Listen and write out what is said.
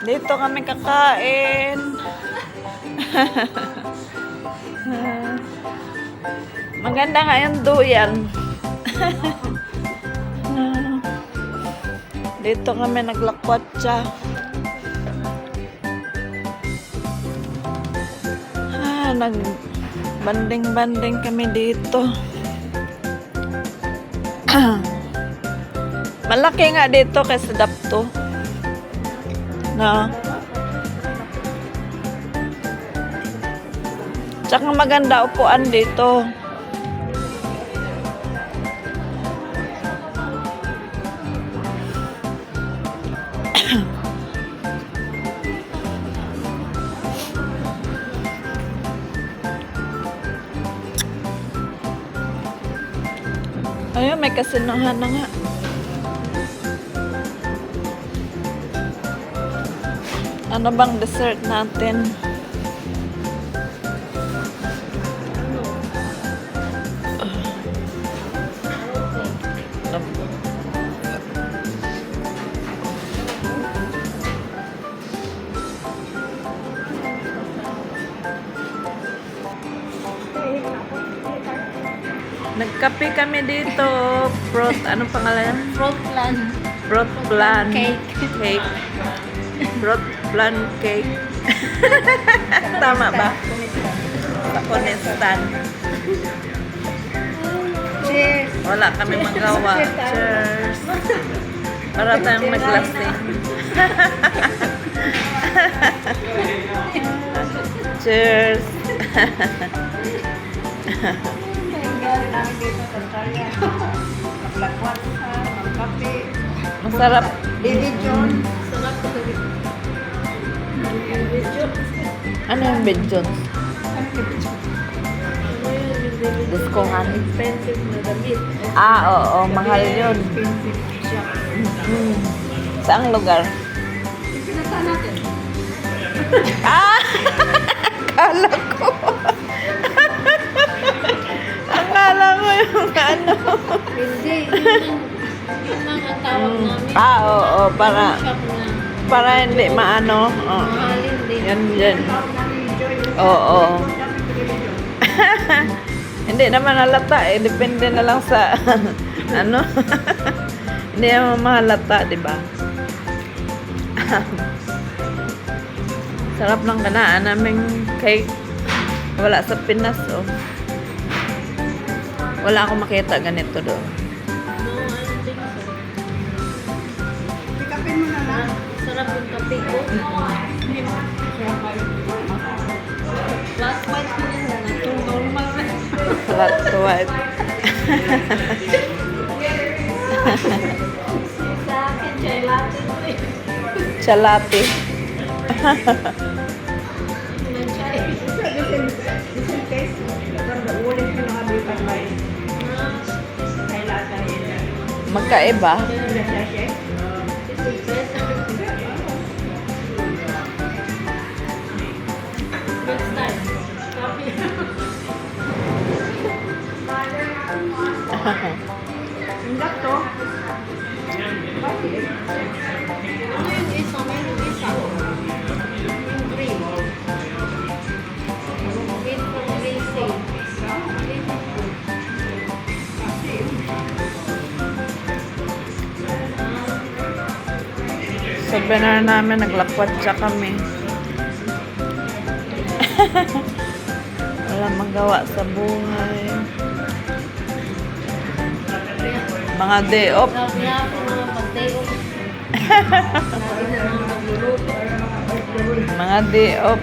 Dito kami kakain. Maganda nga yung duyan. Dito kami naglakwatsa. Nagbanding-banding kami dito. Malaki nga dito kaysa Dapto. No. Tsaka maganda upuan dito. Ayun, may kasinuhan na nga. Ano bang dessert natin? Nagkape kami dito. Fruit, anong pangalan? Fruit plan. Fruit plan. Cake. Cake. Fruit plan cake. Tama ba? Konestan. Cheers. Wala kami magawa. Cheers. Para tayong naglasing. Cheers. Masarap. Baby John. Sarap ko dito. Ano yung Big Jones? Diskohan. Expensive na damit. Oo, mahal yun. Expensive siya. Saang lugar? Pinata natin. Akala ko. Akala ko yung ano. Hindi. Yun lang ang tawag namin. Oo, para Shop na. para hindi maano. Mahalin din. Yan. Oo. Hindi naman halata eh. Depende na lang sa ano. Hindi naman mahalata, di ba? Sarap ng ganaan naming cake. Wala sa Pinas, oh. Wala akong makita ganito doon. No, I don't think so. Ikapin mo na lang. Sarap yung kape ko. Last bite ko yan na itong normal na. Flat white. Sa akin, chai latte ko eh. Chalati. Na chai. This is taste. From the oldest pinakabipan by ay lata yun. Magkaiba. Chef. This is better. Next time. Coffee. Hindi to. Ano yung isa? Mayroong isa. Yung green. Green from racing. Sa banner namin, naglakwat siya kami. Wala magawa sa buhay. Mga day off. Grabe na ako mga pag-day-off. Grabe na mga magluluto. Mga day off.